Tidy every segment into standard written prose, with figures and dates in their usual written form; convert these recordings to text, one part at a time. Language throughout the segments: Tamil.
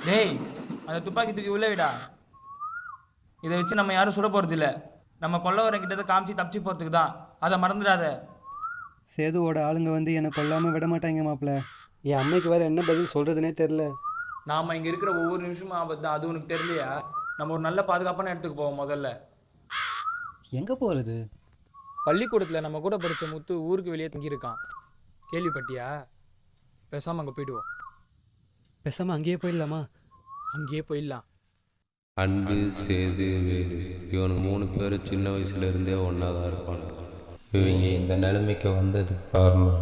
டேய், அந்த துப்பாக்கி தூக்கி உள்ளே விடா. இதை வச்சு நம்ம யாரும் சுட போகிறது இல்லை. நம்ம கொல்லவரங்கிட்ட காமிச்சு தப்பிச்சு போகிறதுக்கு தான். அதை மறந்துடாத. சேதுவோட ஆளுங்க வந்து என்னை கொல்லாமல் விட மாட்டாங்க மாப்பிள்ள. என் அம்மைக்கு வேறு என்ன பதில் சொல்கிறதுனே தெரில. நாம் இங்கே இருக்கிற ஒவ்வொரு நிமிஷமும் ஆபத்து தான். அது உனக்கு தெரியலையா? நம்ம ஒரு நல்ல பாதுகாப்பான இடத்துக்கு போவோம். முதல்ல எங்கே போகிறது? பள்ளிக்கூடத்தில் நம்ம கூட படித்த முத்து ஊருக்கு வெளியே தங்கியிருக்கான். கேள்விப்பட்டியா? பேசாமல் அங்கே போயிடுவோம். பேசாமல் அங்கேயே போயிடலாமா? அங்கேயே போயிடலாம். அன்பு, சேது, வேலு இவனுக்கு 3 பேர் சின்ன வயசுலேருந்தே ஒன்றா தான் இருப்பாங்க. இவங்க இந்த நிலைமைக்கு வந்ததுக்கு காரணம்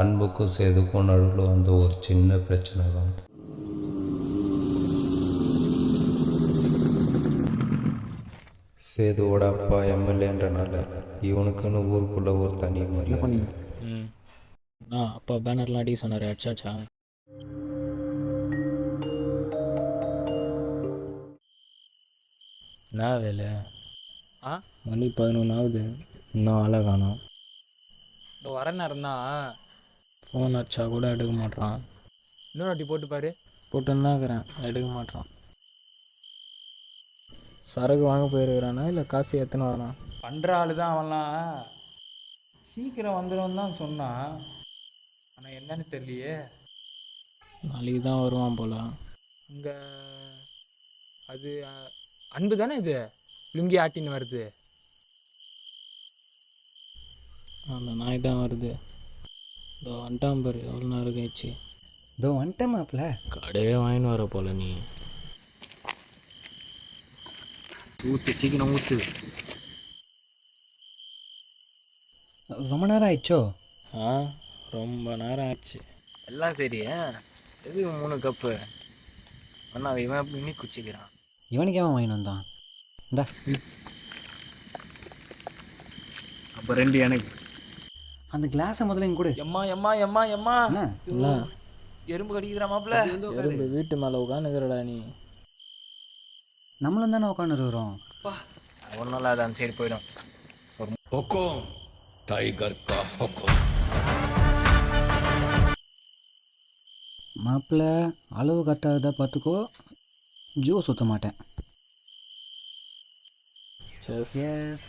அன்புக்கும் சேதுக்கும் நடுவில் வந்து ஒரு சின்ன பிரச்சனை தான். சேதுவோட அப்பா எம்எல்ஏன்றனால இவனுக்குன்னு ஊருக்குள்ளே ஒரு தனி மரியாதை. அப்பா பேனர்லாம் அடி சொன்னார். அடிச்சாச்சா? என்ன வேலை? மணி 11 ஆகுது, இன்னும் ஆளை காணோம். இப்போ வர நேரம் தான். ஃபோன் அடிச்சா கூட எடுக்க மாட்டான். இன்னொரு வாட்டி போட்டு பாரு. போட்டுன்னு இருக்கிறேன், எடுக்க மாட்டான். சரக்கு வாங்க போயிருக்கிறானா இல்லை காசு எத்தனை வரான்? பண்ணுற ஆள் தான் அவன்லாம். சீக்கிரம் வந்துடும் தான் சொன்னான். ஆனால் என்னன்னு தெரியலையே. நாளைக்கு தான் வருவான் போல. அங்கே அது அன்பு தானே இது லுங்கி ஆட்டின்னு வருது. அந்த நாய் தான் வருது. இதோ வந்துட்டான் பாரு, எவ்வளோ நேரம் கழிச்சு. இதோ வந்துட்டேன் மாப்பிள்ள. கடையே வாங்கின்னு வர போல நீ. ஊற்று, சீக்கிரம் ஊற்று. ரொம்ப நேரம் ஆயிடுச்சோ? ரொம்ப நேரம் ஆச்சு. எல்லாம் சரியா? எது 3 கப்பு? அண்ணா இவன் அப்படின்னு குச்சிக்கிறான். இவனுக்கு ஏன் வாங்கிட்டு வந்தான்? இந்தா. அப்போ 2 எனக்கு. அந்த கிளாஸை முதல்ல இங்க கொடு. எம்மா எம்மா எம்மா எம்மா. என்ன எறும்பு கடிக்கிறா மாப்பிள்ள. எறும்பு வீட்டு மேலே உட்காந்துக்கிறடா நீ. நம்மளும் தானே உட்காந்துருக்குறோம். ஒரு நாள் அது அந்த சைடு போயிடும். हुकुम टाइगर का हुकुम. மாப்பிள்ள அளவு கரெக்டாக இருந்தால் பார்த்துக்கோ, ஜூஸ் ஊற்ற மாட்டேன். செஸ் எஸ்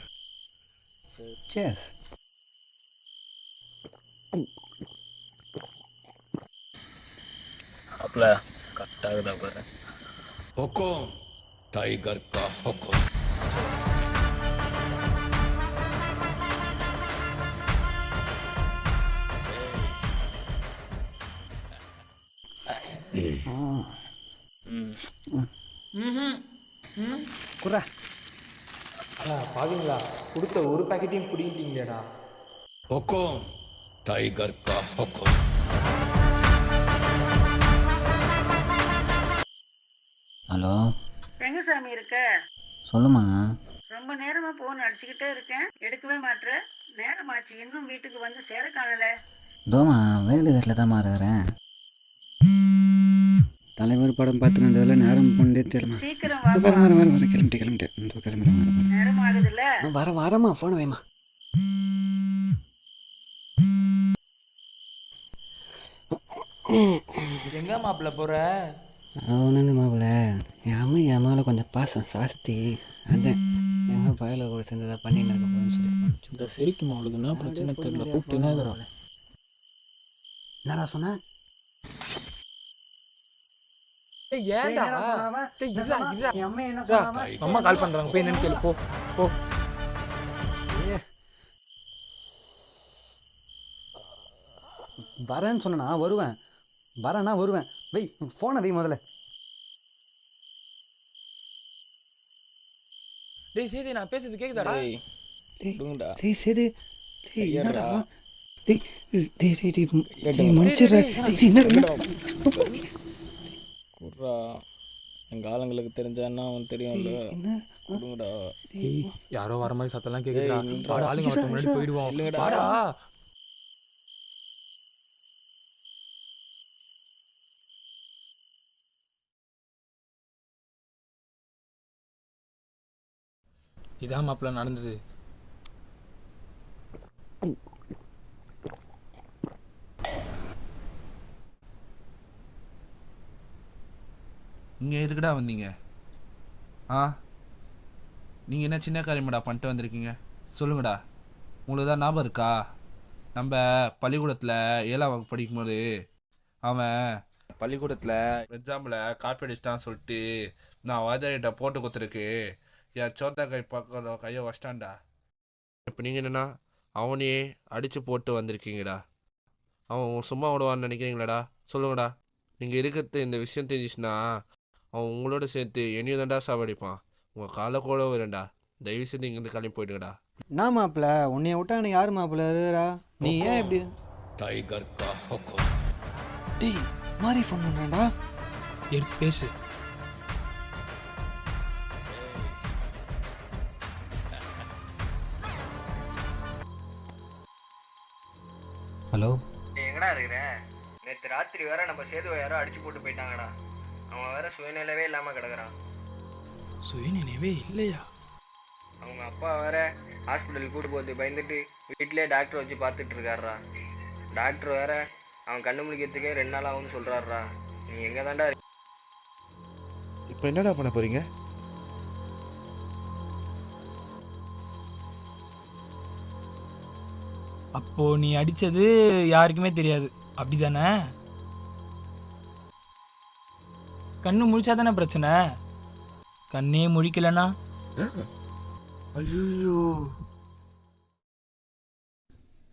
செஸ். அப்பல கரெக்டாகுதா பாரு. हुकुम टाइगर का हुकुम. குறா. பாவீங்களா, கொடுத்த ஒரு பாக்கெட்டையும் குடிக்கிட்டீங்களேடா. हुकुम टाइगर का हुकुम. ஹலோ, ரெங்கசாமி இருக்க? சொல்லுமா. ரொம்ப நேரமா போன் அடிச்சுக்கிட்டே இருக்கேன், எடுக்கவே மாட்ற. நேரமாச்சு, இன்னும் வீட்டுக்கு வந்து சேர காணல. தோமா வேலு வீட்டில் தான் இருக்கிறேன். தலைவர் படம் பார்த்துன்னு இருந்ததில் நேரம் போனதே தெரியல. சீக்கிரம் வர கிளம்பிட்டேன். நேரம் ஆகுதுல்ல. வரமா ஃபோன் வைமா. எங்க மாப்பிள்ள போற? ஒன்றும் மாப்பிள்ள, என் அம்மா என் மேலே கொஞ்சம் பாசம் ஜாஸ்தி. அதான் எங்கள் பயல கூட சேர்ந்து தான் பண்ணின்னு இருக்க போகிறேன்னு சொல்லி. இந்த சிரிக்கும் அவளுக்கு என்ன பிரச்சனை தெரியல. கூப்பிட்டுனே இருக்கிறாள். என்னடா சொன்ன? ஏன்டா? என் அம்மா என்ன சொன்னாவா? அம்மா கால் பண்றாங்க, போய் என்னன்னு கேளு. போ போ. வரேன்னு சொன்னா வருவேன், வரேன்னா வருவேன். வை ஃபோனை வை முதல்ல. டேய் சேதி, நான் பேசுறது கேக்குதாடா? டேய் சேது, டேய் என்னடா? டேய் டேய் டேய் டேய் மன்னிச்சிடுறா. டேய் என்னடா? குர்ரா, எங்கள் ஆளுங்களுக்கு தெரிஞ்சா என்ன அவன் தெரியும்ல. கொடுங்கடா. யாரோ வர மாதிரி சத்தம்லாம் கேக்குதுடா. ஆளுங்க வரதுக்கு முன்னாடி போயிடுவோம். வாடா. இதான் மாப்பிள்ள நடந்தது. இங்கே எதுக்குடா வந்தீங்க? ஆ, நீங்கள் என்ன சின்ன காரியமாடா பண்ணிட்டு வந்திருக்கீங்க? சொல்லுங்கடா. உங்களுக்கு தான் ஞாபகம் இருக்கா? நம்ம பள்ளிக்கூடத்தில் 7ஆம் வகுப்பு படிக்கும்போது அவன் பள்ளிக்கூடத்தில் எக்ஸாமில் காப்பி அடிச்சிட்டான்னு சொல்லிட்டு நான் வாத்தியார்கிட்ட போட்டு கொடுத்துருக்கு என் சோத்தா கை பக்கம் கையை வச்சிட்டான்டா. இப்போ நீங்கள் என்னென்னா அவனையே அடித்து போட்டு வந்திருக்கீங்கடா. அவன் சும்மா விடுவான்னு நினைக்கிறீங்களாடா? சொல்லுங்கடா. நீங்கள் இருக்கிறது இந்த விஷயம் தெரிஞ்சிச்சுன்னா அவன் உங்களோட சேர்த்து என்னையும் தான்டா சாவடிப்பான். உங்கள் காலை கூட வரேன்டா. தயவு செய்து இங்கேருந்து கிளம்பி போயிடுங்கடா. என்ன மாப்பிள்ள, உன்னைய விட்டா எனக்கு யார் மாப்பிள்ள இருக்கிறா? நீ ஏன் இப்படி டைகர் கா ஹுக்கும். டேய் மாறி ஃபோன் பண்ணுறான்டா. எடுத்து பேசு. ஹலோ, எங்கடா இருக்கிற? நேற்று ராத்திரி வேற நம்ம சேதுவை யாரோ அடிச்சு போட்டு போயிட்டாங்கடா. அவன் வேற சுயநிலைவே இல்லாமல் கிடக்குறான். சுயநினைவே இல்லையா? அவங்க அப்பா வேற ஹாஸ்பிட்டலுக்கு கூட்டு போகிறது பயந்துட்டு வீட்டிலே டாக்டர் வச்சு பார்த்துட்டு இருக்காருடா. டாக்டர் வேற அவன் கண்ணு முழிக்கிறதுக்கே 2 நாள் ஆகும்னு சொல்கிறாருடா. நீ எங்கே தான்டா? இப்போ என்னடா பண்ண போகிறீங்க? அப்போ நீ அடிச்சது யாருக்குமே தெரியாது, அப்படிதானே? கண்ணு முழிச்சா தானே பிரச்சனை. கண்ணே முழிக்கலனா? ஐயோ,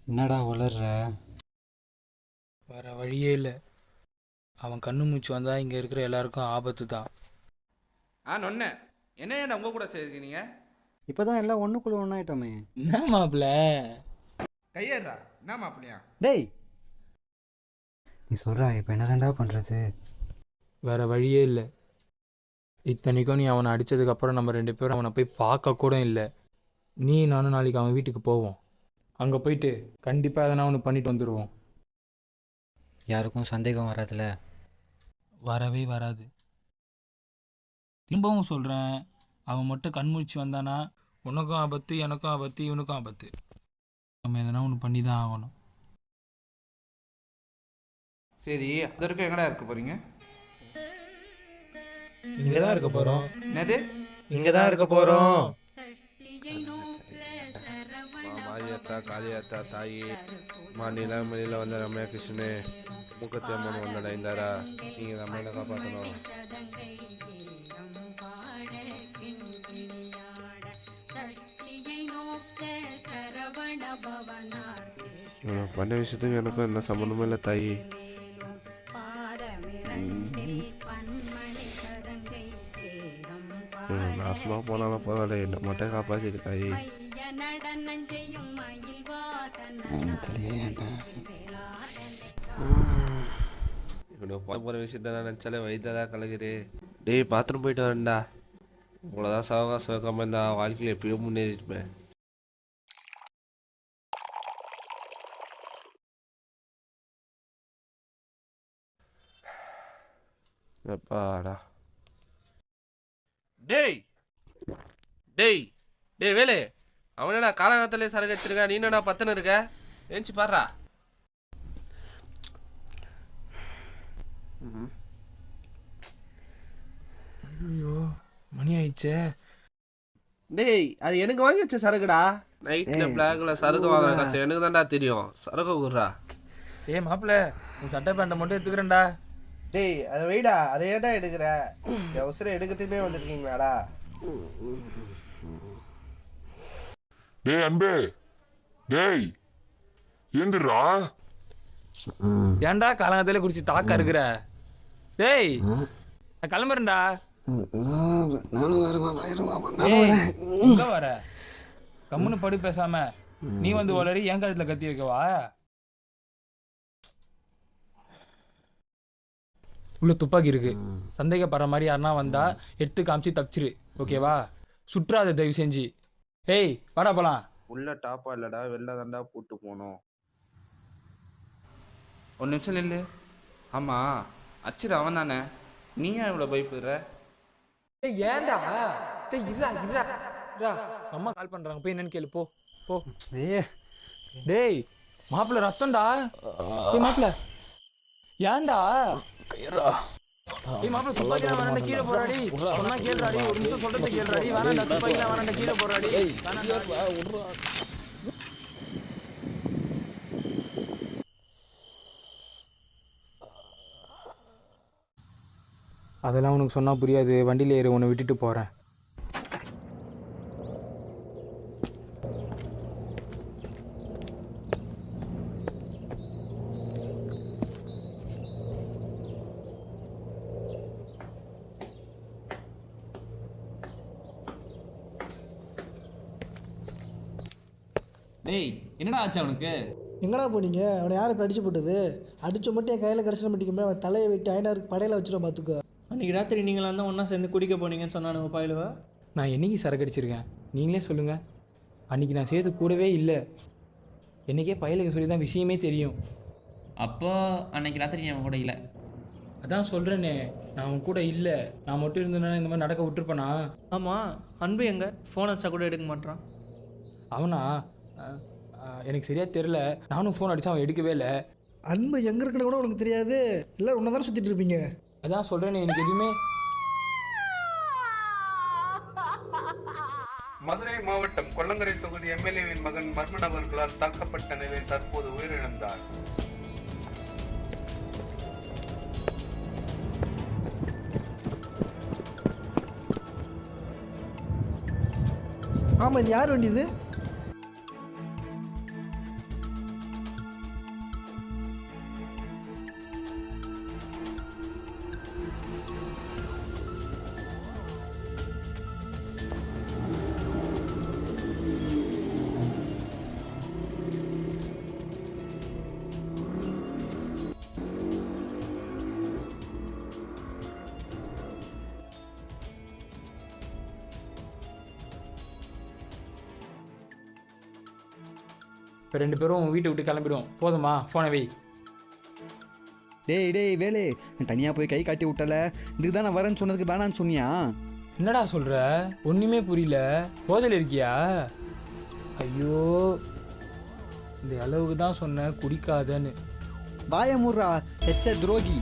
என்னடா வளர்ற? வேற வழியே இல்லை. அவன் கண்ணு மூச்சு வந்தா இங்க இருக்கிற எல்லாருக்கும் ஆபத்து தான். நொன்ன என்ன உங்க கூட சேர்க்கிறீங்க? இப்போ தான் எல்லாம் ஒன்றுக்குள்ளே ஒன்றாயிட்டோமே. என்ன மாப்பிள்ள? கையேறா. என்ன மாப்பிள்ளையா? டேய் நீ சொல்கிறா, இப்போ என்னதான்டா பண்ணுறது? வேற வழியே இல்லை. இத்தனைக்கும் நீ அவனை அடித்ததுக்கப்புறம் நம்ம 2 பேரும் அவனை போய் பார்க்க கூட இல்லை. நீ நானும் நாளைக்கு அவன் வீட்டுக்கு போவோம். அங்கே போயிட்டு கண்டிப்பாக எதனா ஒன்று பண்ணிட்டு வந்துடுவோம். யாருக்கும் சந்தேகம் வராதுல? வரவே வராது. திரும்பவும் சொல்கிறேன், அவன் மட்டும் கண்முழிச்சு வந்தானா உனக்கும் ஆபத்து, எனக்கும் ஆபத்து, இவனுக்கும் ஆபத்து. நம்ம எதனா ஒன்று பண்ணி தான் ஆகணும். சரி, அதற்கு எங்கடா இருக்க போறீங்க? இங்கே தான் இருக்க போகிறோம். என்னது? இங்கே தான் இருக்க போகிறோம். மாரியத்தா, காளியாத்தா, தாயி, நிலமலையில் வந்த ரம்யா கிருஷ்ணனு, மூக்கத்தி அம்மன் வந்தடா இந்தாரா. நீங்கள் நம்மளை காப்பாற்றணும். இவன் பண்ண விஷயத்துக்கு எனக்கும் என்ன சம்மந்தமும் இல்லை தாயி. இவன் நாசமாக போனாலும் பரவாயில்ல, என்னை மட்டும் காப்பாற்றிட்டு தாயி. இவனை போகிற விஷயத்த நினச்சாலே வயிற்றுதான் கலகுது. டேய் பாத்ரூம் போயிட்டு வரேன்டா. இவ்வளோதான் சவகாசம் வைக்காம இருந்தா வாழ்க்கையில் எப்பயும் முன்னேறிப்பேன். எப்பாடா. டேய் டேய் டேய் வேலு, அவனடா காலகாலத்திலே சரக்கு வச்சிருக்க, நீ என்னடா பத்துன்னு இருக்க? ஏஞ்சி பாடுறா. ஐயோ மணி ஆயிடுச்சே. டேய் அது எனக்கு வாங்கி வச்ச சரக்குடா. நைட்டில் பிளாக்ல சரக்கு வாங்குற கஷ்டம் எனக்கு தான்டா தெரியும். சரக்கு விட்றா. ஏய் மாப்பிள்ள, உன் சட்டை பேண்ட்டை மட்டும் எடுத்துக்கிறேன்டா. டேய் அதை வெயிடா, அதை ஏன்டா எடுக்கிற? அவசரம் எடுக்கிறதுக்குமே வந்துருக்கீங்களாடா? டேய் அன்பே, டேய் எந்திரா. ஏன்டா காலங்கத்திலே குடிச்சு தாக்கா இருக்கிற? டேய் நான் கிளம்புறேன்டா. நானும் வரமா எங்க வர? கம்முன்னு படி பேசாம. நீ வந்து ஒளரி என் கழுத்துல கத்தி வைக்கவா? உள்ள துப்பாக்கி இருக்கு. சந்தேகப்படுற மாதிரி யாருன்னா வந்தா எடுத்து காமிச்சு தப்பிச்சிரு, ஓகேவா? சுற்றாத தயவு செஞ்சு. ஏய் வாடா போலாம். உள்ள டாப்பா இல்லடா, வெளில தாண்டா போட்டு போனோம். ஒரு நிமிஷம் இல்லை. ஆமா அச்சிரு அவன் தானே, நீ ஏன் இவ்வளோ பயப்படுற? ஏய் ஏன்டா? டேய் இருடா இருடா இருடா. அம்மா கால் பண்றாங்க, போய் என்னன்னு கேளு. போ போ. டேய் மாப்பிள்ள ரத்தம்டா. டேய் மாப்பிள்ள ஏன்டா? கயிறா ஏய் மாப்ள துப்பாக்கிலாம் வேணாண்டா கீழே போறாடி. சொன்னா கேளுடாடி. ஒரு நிமிஷம் சொல்றதை கேளுடாடி. வேணாண்டா துப்பாக்கிலாம் வேணாண்டா கீழே போறாடி. வேணாண்டா. அதெல்லாம் உனக்கு சொன்னா புரியாது. வண்டியில் ஏறி உன்னை விட்டுட்டு போறேன். டேய் என்னடா ஆச்சு அவனுக்கு? எங்கடா போனீங்க? அவனை யார் இப்போ அடிச்சு போட்டது? அடிச்ச மட்டும் என் கையில் கிடச்சிட மாட்டேங்குமே. அவன் தலையை வெட்டி ஐநாருக்கு படையில் வச்சிடும் பார்த்துக்கோ. அன்றைக்கி ராத்திரி நீங்களாம் தான் ஒன்றா சேர்ந்து குடிக்க போனீங்கன்னு சொன்னானுங்க பாயிலுவா. நான் என்னைக்கு சரக்கு அடிச்சிருக்கேன் நீங்களே சொல்லுங்கள். அன்றைக்கி நான் சேர்த்து கூடவே இல்லை. என்றைக்கே பயலுக்கு சொல்லி தான் விஷயமே தெரியும். அப்போ அன்னைக்கு ராத்திரி நீ அவன் கூட இல்லை. அதான் சொல்கிறேனே, நான் அவன் கூட இல்லை. நான் மட்டும் இருந்தேன்னா இந்த மாதிரி நடக்க விட்டுருப்பேனா? ஆமாம், அன்பு எங்கே? ஃபோன் அடிச்சா கூட எடுக்க மாட்டான். அவனா? எனக்கு சரியாக தெரில. நானும் ஃபோன் அடித்தா அவன் எடுக்கவே இல்லை. அன்பு எங்கே இருக்குன்னு கூட உனக்கு தெரியாது. எல்லோரும் ஒன்றா தானே சுற்றிட்டு இருப்பீங்க. அதான் சொல்கிறேனே, எனக்கு எதுவுமே. மதுரை மாவட்டம் கொல்லங்கரை தொகுதி எம்எல்ஏவின் மகன் மர்ம நபர்களால் தாக்கப்பட்ட நிலையில் தற்போது உயிரிழந்தார். ஆமாம், இது யார் வண்டி இது? இப்போ 2 பேரும் வீட்டை விட்டு கிளம்பிடுவோம். போதுமா? ஃபோனை வை. டேய் வேலு, தனியாக போய் கை காட்டி விட்டல. இதுக்கு தான் நான் வரேன்னு சொன்னதுக்கு வேணான்னு சொன்னியா? என்னடா சொல்கிற? ஒன்றுமே புரியல. போதையில் இருக்கியா? ஐயோ, இந்த அளவுக்கு தான் சொன்னேன் குடிக்காதன்னு. வாய மூடுறா, எச்ச துரோகி.